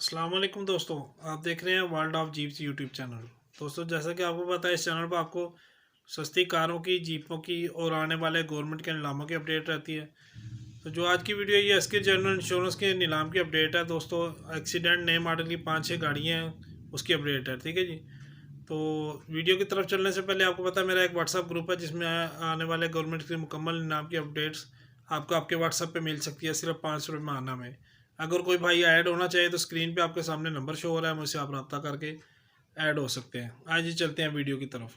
अस्सलाम वालेकुम दोस्तों, आप देख रहे हैं world of jeeps YouTube channel. दोस्तों, जैसा कि आपको पता है, इस चैनल पर आपको सस्ती कारों की, जीपों की और आने वाले गवर्नमेंट के नीलामों की अपडेट रहती है। तो जो आज की वीडियो है, ये एसके जनरल इंश्योरेंस के नीलाम की अपडेट है। दोस्तों, एक्सीडेंट नए मॉडल की 5-6 गाड़ियाँ हैं, उसकी अपडेट है। ठीक है जी। तो वीडियो की तरफ चलने से पहले आपको पता है, मेरा एक व्हाट्सअप ग्रुप है जिसमें आने वाले गवर्नमेंट के मुकम्मल नीलाम की अपडेट्स आपको आपके व्हाट्सअप पे मिल सकती है, सिर्फ 5 रुपये माहाना में। अगर कोई भाई ऐड होना चाहिए तो स्क्रीन पे आपके सामने नंबर शो हो रहा है, मुझसे आप रब्ता करके ऐड हो सकते हैं। आज ही चलते हैं वीडियो की तरफ।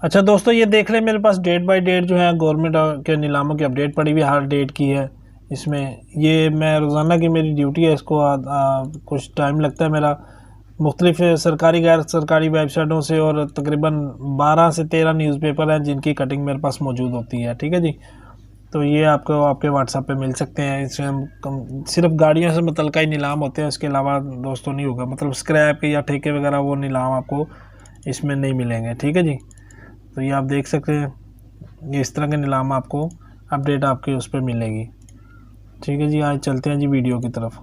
अच्छा दोस्तों, ये देख लें, मेरे पास डेट बाय डेट जो है गवर्नमेंट के नीलामों की अपडेट पड़ी हुई, हर डेट की है इसमें। ये मैं रोज़ाना की मेरी ड्यूटी है, इसको कुछ टाइम लगता है मेरा मुख्तलिफ सरकारी गैर सरकारी वेबसाइटों से, और तकरीबन 12 से 13 न्यूज़पेपर हैं जिनकी कटिंग मेरे पास मौजूद होती है। ठीक है जी। तो ये आपको आपके व्हाट्सएप पे मिल सकते हैं। इसमें हम सिर्फ गाड़ियों से मुतल्लिका ही नीलाम होते हैं, इसके अलावा दोस्तों नहीं होगा, मतलब स्क्रैप या ठेके वगैरह वो नीलाम आपको इसमें नहीं मिलेंगे। ठीक है जी। तो ये आप देख सकते हैं, ये इस तरह के नीलाम आपको अपडेट आपके उस पर मिलेगी। ठीक है जी। आज चलते हैं जी वीडियो की तरफ।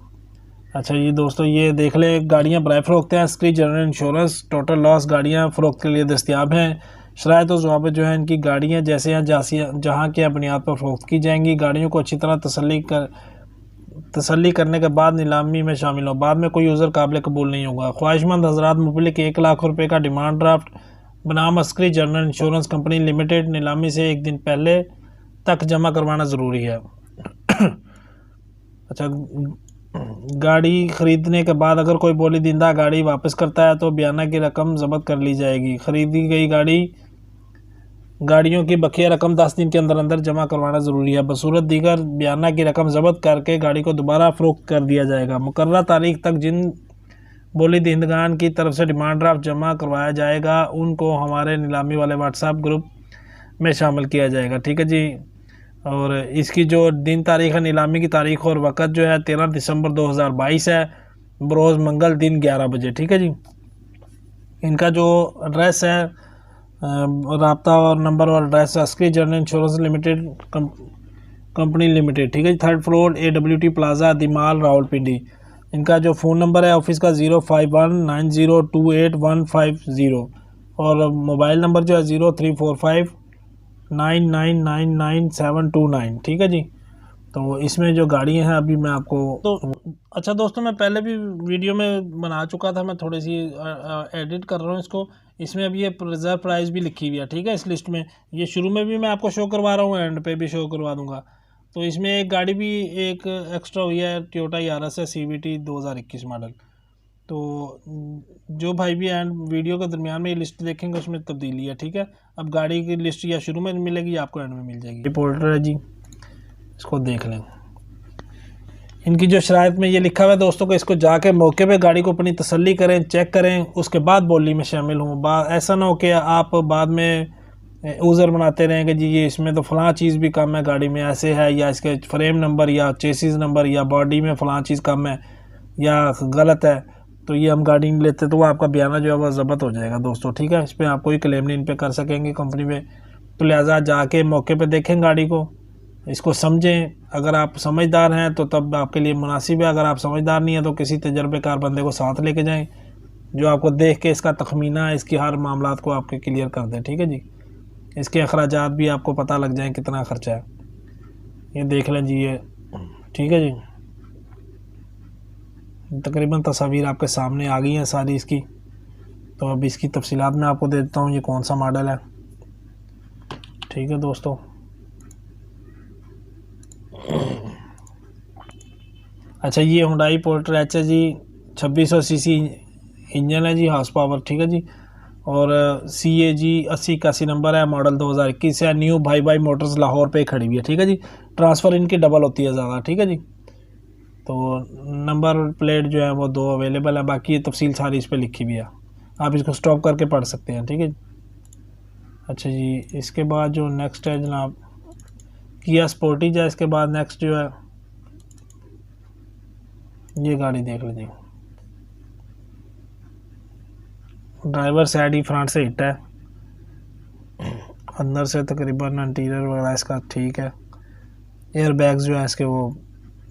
अच्छा जी दोस्तों, ये देख लें, गाड़ियाँ बराए फ़रोख्त हैं। SK general insurance total loss गाड़ियाँ फ़रोख्त के लिए दस्तियाब हैं। शराइत और ज़वाबित जो है इनकी, गाड़ियाँ जैसे हैं जहाँ की बुनियाद पर फ़रोख्त की जाएंगी। गाड़ियों को अच्छी तरह तसल्ली करने के बाद नीलामी में शामिल हो। बाद में कोई यूज़र काबिल कबूल नहीं होगा। ख्वाहिशमंद हज़रात, मुबलिक 1 लाख रुपये का डिमांड ड्राफ्ट बनाम SK general insurance company limited नीलामी से एक दिन पहले तक जमा करवाना ज़रूरी है। अच्छा, गाड़ी ख़रीदने के बाद अगर कोई बोली दींदा गाड़ी वापस करता है तो बयाना की रकम ज़ब्त कर ली जाएगी। ख़रीदी गई गाड़ियों की बकिया रकम 10 दिन के अंदर अंदर जमा करवाना ज़रूरी है। बसूरत दीगर बयाना की रकम ज़ब्त करके गाड़ी को दोबारा फ़रोख्त कर दिया जाएगा। मुकर्रर तारीख तक जिन बोली दींदगान की तरफ से डिमांड ड्राफ्ट जमा करवाया जाएगा, उनको हमारे नीलामी वाले व्हाट्सएप ग्रुप में शामिल किया जाएगा। ठीक है जी। और इसकी जो दिन तारीख़ है, नीलामी की तारीख़ और वक़्त जो है 13 दिसंबर 2022 है, बरोज़ मंगल दिन 11 बजे। ठीक है जी। इनका जो एड्रेस है, राब्ता और नंबर और address, SK general insurance limited company limited. ठीक है जी। 3rd floor AWT plaza, The Mall, Rawalpindi. इनका जो फ़ोन नंबर है ऑफिस का 0519028150, और मोबाइल नंबर जो है 034599999729। ठीक है जी। तो इसमें जो गाड़ियाँ हैं, अभी मैं आपको अच्छा दोस्तों, मैं पहले भी वीडियो में बना चुका था, मैं थोड़ी सी एडिट कर रहा हूँ इसको। इसमें अभी ये रिज़र्व प्राइस भी लिखी हुई है। ठीक है, इस लिस्ट में ये शुरू में भी मैं आपको शो करवा रहा हूँ, एंड पे भी शो करवा दूँगा। तो इसमें एक गाड़ी भी एक एक्स्ट्रा हुई है, टोयोटा यारिस है, CVT 2021 मॉडल। तो जो भाई भी एंड वीडियो के दरमियान में ये लिस्ट देखेंगे, उसमें तब्दीली है। ठीक है, अब गाड़ी की लिस्ट या शुरू में मिलेगी या आपको एंड में मिल जाएगी। रिपोर्टर है जी, इसको देख लें। इनकी जो शराइत में ये लिखा हुआ है दोस्तों को, इसको जाके मौके पे गाड़ी को अपनी तसल्ली करें, चेक करें, उसके बाद बोली में शामिल हों। ऐसा ना हो कि आप बाद में यूज़र बनाते रहें कि जी ये इसमें तो फ़लाँ चीज़ भी कम है गाड़ी में, ऐसे है, या इसके फ्रेम नंबर या चेसिस नंबर या बॉडी में फ़लाँ चीज़ कम है या गलत है, तो ये हम गाड़ी नहीं लेते, तो वो आपका बयाना जो है वह ज़ब्त हो जाएगा दोस्तों। ठीक है, इस पर आप कोई क्लेम नहीं इन पर कर सकेंगे कंपनी में। तो लिहाजा जाके मौके पर देखें गाड़ी को, इसको समझें। अगर आप समझदार हैं तो तब आपके लिए मुनासिब है, अगर आप समझदार नहीं हैं तो किसी तजर्बेकार बंदे को साथ लेके जाएं, जो आपको देख के इसका तखमीना, इसकी हर मामलात को आपके क्लियर कर दें। ठीक है जी। इसके अखराजात भी आपको पता लग जाएं कितना ख़र्चा है। ये देख लें जी ये। ठीक है जी। तकरीबन तस्वीर आपके सामने आ गई हैं सारी इसकी। तो अब इसकी तफसीलात मैं आपको दे देता हूँ, ये कौन सा मॉडल है। ठीक है दोस्तों, अच्छा, ये हुंडई पोर्टर एच है जी, 2600 सीसी इंजन है जी, हाउस पावर। ठीक है जी। और CAG 8081 नंबर है, मॉडल 2021 है, न्यू भाई मोटर्स लाहौर पे खड़ी हुई है। ठीक है जी। ट्रांसफ़र इनकी डबल होती है ज़्यादा। ठीक है जी। तो नंबर प्लेट जो है वो 2 अवेलेबल है, बाकी ये तफसील सारी इस पर लिखी हुई है, आप इसको स्टॉप करके पढ़ सकते हैं। ठीक है। अच्छा जी, इसके बाद जो नेक्स्ट है जनाब, किया स्पोर्टिज है। इसके बाद नेक्स्ट जो है, ये गाड़ी देख लीजिए, ड्राइवर साइड ही फ्रंट से हिट है, अंदर से तकरीबन इंटीरियर वगैरह इसका ठीक है। एयर बैग्स जो है इसके वो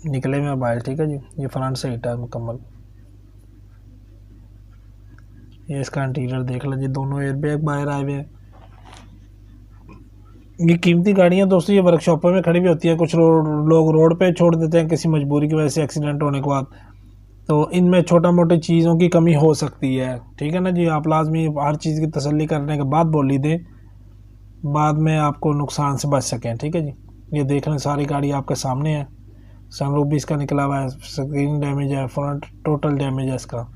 निकले हुए बाहर, ठीक है जी। ये फ्रंट से हिट है मुकम्मल। ये इसका इंटीरियर देख लो जी, दोनों एयरबैग बाहर आए हुए हैं। ये कीमती गाड़ियाँ दोस्तों ये वर्कशॉपों में खड़ी भी होती है, कुछ लोग रोड पे छोड़ देते हैं किसी मजबूरी की वजह से, एक्सीडेंट होने के बाद। तो इनमें छोटा मोटी चीज़ों की कमी हो सकती है, ठीक है ना जी। आप लाजमी हर चीज़ की तसल्ली करने के बाद बोली दें, बाद में आपको नुकसान से बच सकें, ठीक है जी। ये देख लें सारी गाड़ी आपके सामने है। सनरूफ भी इसका निकला हुआ है, स्क्रीन डैमेज है, फ्रंट टोटल डैमेज है इसका।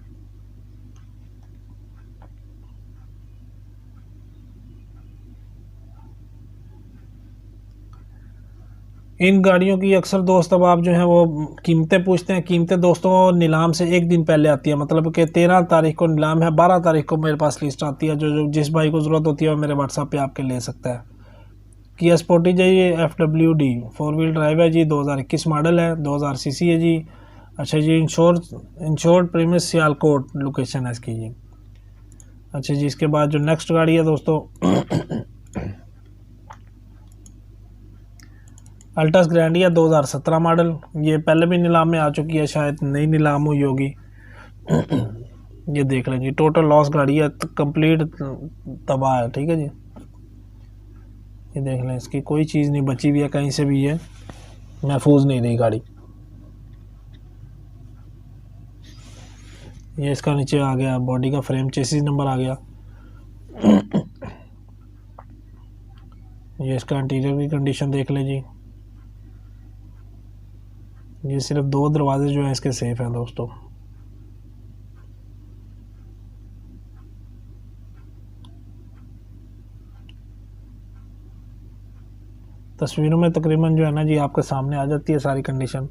इन गाड़ियों की अक्सर दोस्त अब आप जो है वो कीमतें पूछते हैं। कीमतें दोस्तों नीलाम से एक दिन पहले आती है, मतलब कि 13 तारीख को नीलाम है, 12 तारीख को मेरे पास लिस्ट आती है। जो जिस भाई को ज़रूरत होती है वो मेरे व्हाट्सएप पे आपके ले सकता है। किया स्पोर्टेज है ये FWD 4 व्हील ड्राइव है जी, 2021 मॉडल है, 2000 सीसी है जी। अच्छा जी, इंश्योर्ड प्रीमियस सियालकोट लोकेशन है इसकी जी। अच्छा जी, इसके बाद जो नेक्स्ट गाड़ी है दोस्तों अल्टस ग्रैंडिया 2017 मॉडल। ये पहले भी नीलाम में आ चुकी है, शायद नई नीलाम हुई होगी। ये देख लें जी, टोटल लॉस गाड़ी है, कंप्लीट तबाह है, ठीक है जी। ये देख लें, इसकी कोई चीज़ नहीं बची हुई है कहीं से भी, ये महफूज नहीं रही गाड़ी। ये इसका नीचे आ गया बॉडी का फ्रेम, चेसिस नंबर आ गया। ये इसका इंटीरियर की कंडीशन देख लें जी। ये सिर्फ 2 दरवाजे जो हैं इसके सेफ हैं दोस्तों। तस्वीरों में तकरीबन जो है ना जी आपके सामने आ जाती है सारी कंडीशन,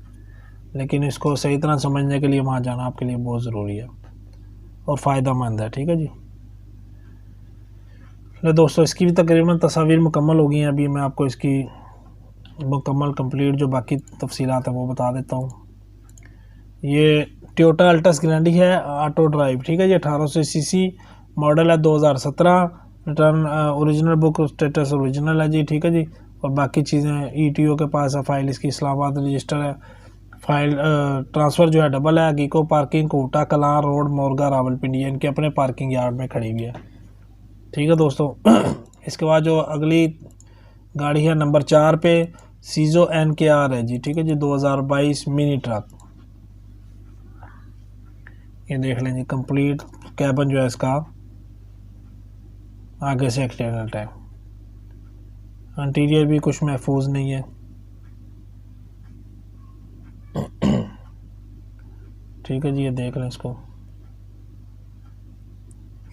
लेकिन इसको सही तरह समझने के लिए वहाँ जाना आपके लिए बहुत ज़रूरी है और फ़ायदेमंद है, ठीक है जी। ले दोस्तों, इसकी भी तकरीबन तस्वीर मुकम्मल हो गई हैं। अभी मैं आपको इसकी मुकम्मल कंप्लीट जो बाकी तफसीलात हैं वो बता देता हूँ। ये टोयोटा अल्टस ग्रैंडी है ऑटो ड्राइव, ठीक है जी। 1800 सीसी मॉडल है, 2017। Return original book status original है जी, ठीक है जी। और बाकी चीज़ें ETO के पास है, फाइल इसकी इस्लामाबाद रजिस्टर है। फाइल ट्रांसफ़र जो है डबल है। गीको पार्किंग कोटा कलां रोड मोरगा रावलपिंडी, इनके अपने पार्किंग यार्ड में खड़ी हुई है, ठीक है दोस्तों। इसके बाद जो अगली गाड़ी है नंबर 4 पे सीजो NKR है जी, ठीक है जी, 2022 मिनी ट्रक। ये देख लें जी, कंप्लीट कैबन जो है इसका आगे से एक्सटेंडेड है। इंटीरियर भी कुछ महफूज नहीं है, ठीक है जी। ये देख लें इसको,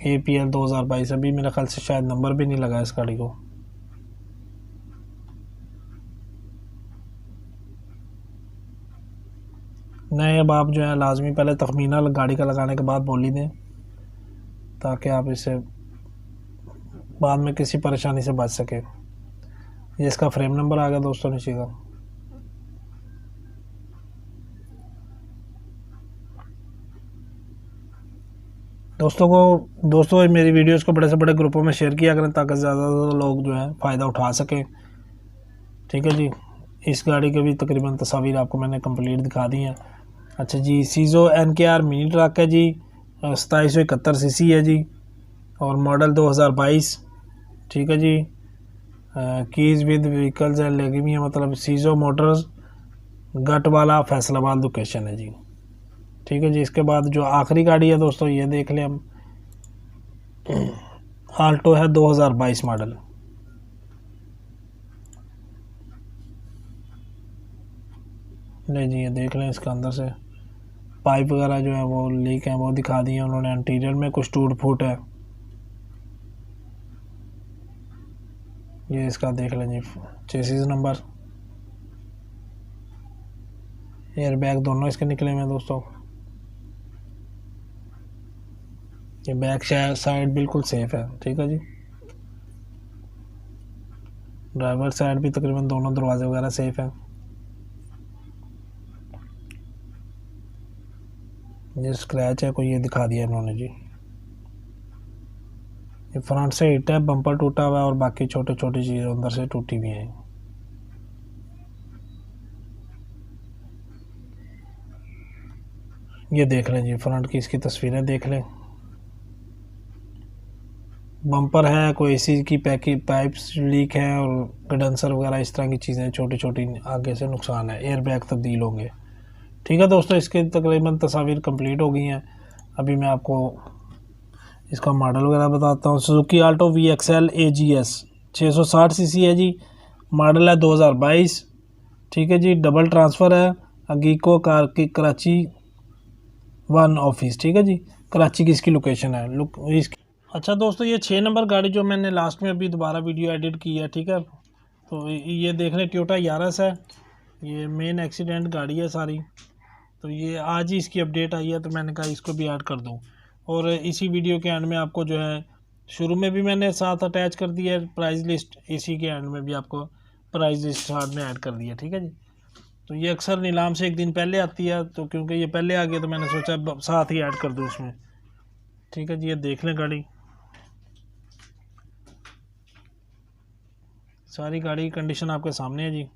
APL 2022। अभी मेरे ख्याल से शायद नंबर भी नहीं लगा इस गाड़ी को। नहीं, अब आप जो है लाजमी पहले तखमीना गाड़ी का लगाने के बाद बोली दें, ताकि आप इसे बाद में किसी परेशानी से बच सके। ये इसका फ्रेम नंबर आ गया दोस्तों नीचे का। दोस्तों मेरी वीडियोस को बड़े से बड़े ग्रुपों में शेयर किया करें, ताकि ज़्यादा से ज़्यादा लोग जो है फ़ायदा उठा सकें, ठीक है जी। इस गाड़ी के भी तकरीबन तस्वीर आपको मैंने कंप्लीट दिखा दी हैं। अच्छा जी, सीजो NKR मिनी ट्रक है जी, 2771 सीसी है जी, और मॉडल 2022, ठीक है जी। कीज़ विद व्हीकल्स है लगी हुई है, मतलब सीजो मोटर्स गटवाला फैसलाबाद लोकेशन है जी, ठीक है जी। इसके बाद जो आखिरी गाड़ी है दोस्तों, ये देख लें हम, आल्टो है 2022 मॉडल। नहीं जी, ये देख लें, इसका अंदर से पाइप वगैरह जो है वो लीक है, वो दिखा दिए उन्होंने। इंटीरियर में कुछ टूट फूट है। ये इसका देख लें जी, चेसिस नंबर, एयर बैग दोनों इसके निकले हुए हैं दोस्तों। ये बैक साइड बिल्कुल सेफ है, ठीक है जी। ड्राइवर साइड भी तकरीबन दोनों दरवाजे वगैरह सेफ है। ये स्क्रैच है कोई, ये दिखा दिया इन्होंने जी। ये फ्रंट से हिट है, बम्पर टूटा हुआ है और बाकी छोटी छोटी चीज़ें अंदर से टूटी हुई हैं। ये देख लें जी, फ्रंट की इसकी तस्वीरें देख लें। बम्पर है, कोई एसी की पाइप्स लीक है और कंडेंसर वगैरह इस तरह की चीज़ें छोटी छोटी आगे से नुकसान है। एयर बैग तब्दील होंगे। ठीक है दोस्तों, इसके तकरीबन तस्वीर कंप्लीट हो गई हैं। अभी मैं आपको इसका मॉडल वगैरह बताता हूँ। Suzuki Alto VXL AGS 660 CC है जी। मॉडल है 2022। ठीक है जी, डबल ट्रांसफ़र है। अगीको कार की कराची 1 ऑफिस। ठीक है जी, कराची की इसकी लोकेशन है। इसकी अच्छा दोस्तों, ये 6 नंबर गाड़ी जो मैंने लास्ट में अभी दोबारा वीडियो एडिट की है, ठीक है, तो ये देख रहे टोयोटा यारिस है। ये मेन एक्सीडेंट गाड़ी है सारी। तो ये आज ही इसकी अपडेट आई है, तो मैंने कहा इसको भी ऐड कर दूं। और इसी वीडियो के एंड में आपको जो है, शुरू में भी मैंने साथ अटैच कर दिया है प्राइस लिस्ट, इसी के एंड में भी आपको प्राइस लिस्ट साथ में ऐड कर दिया। ठीक है जी, तो ये अक्सर नीलाम से एक दिन पहले आती है, तो क्योंकि ये पहले आ गया तो मैंने सोचा साथ ही ऐड कर दूँ इसमें। ठीक है जी, ये देख लें गाड़ी, सारी गाड़ी की कंडीशन आपके सामने है जी।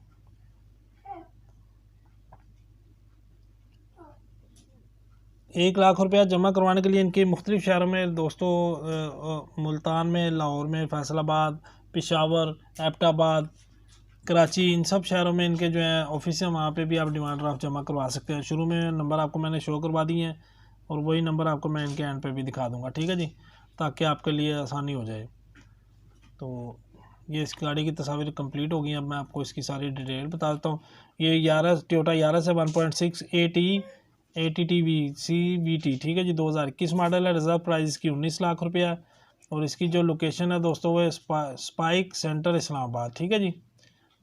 ₹1,00,000 जमा करवाने के लिए इनके मुख्तलिफ़ शहरों में दोस्तों, मुल्तान में, लाहौर में, फैसलाबाद, पेशावर, एबटाबाद, कराची, इन सब शहरों में इनके जो है ऑफिस है, वहाँ पे भी आप डिमांड ड्राफ्ट जमा करवा सकते हैं। शुरू में नंबर आपको मैंने शो करवा दिए हैं और वही नंबर आपको मैं इनके एंड पे भी दिखा दूँगा। ठीक है जी, ताकि आपके लिए आसानी हो जाए। तो ये इस गाड़ी की तस्वीर कंप्लीट हो गई। अब मैं आपको इसकी सारी डिटेल बता देता हूँ। ये यारिस, टोयोटा यारिस है 1.6 ATTV CVT। ठीक है जी, 2021 मॉडल है। रिजर्व प्राइस इसकी ₹19,00,000 है और इसकी जो लोकेशन है दोस्तों वो स्पाइक सेंटर इस्लामाबाद। ठीक है जी,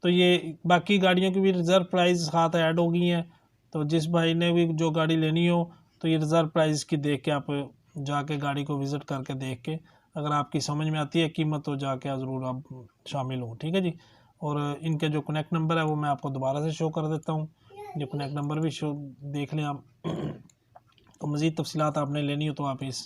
तो ये बाकी गाड़ियों की भी रिज़र्व प्राइस साथ ऐड हो गई हैं। तो जिस भाई ने भी जो गाड़ी लेनी हो तो ये रिज़र्व प्राइस की देख के आप जाके गाड़ी को विज़िट करके देख के, अगर आपकी समझ में आती है कीमत, तो जाके ज़रूर आप शामिल हो। ठीक है जी, और इनके जो कनेक्ट नंबर है वो मैं आपको दोबारा से शो कर देता हूँ। जो कनेक्ट नंबर भी शो देख लें आप। तो मज़ीद तफसीलात आपने लेनी हो तो आप इस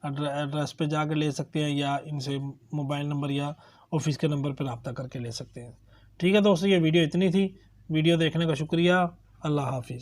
एड्रेस पे जाकर ले सकते हैं, या इनसे मोबाइल नंबर या ऑफिस के नंबर पर रब्ता करके ले सकते हैं। ठीक है दोस्तों, ये वीडियो इतनी थी। वीडियो देखने का शुक्रिया। अल्लाह हाफिज़।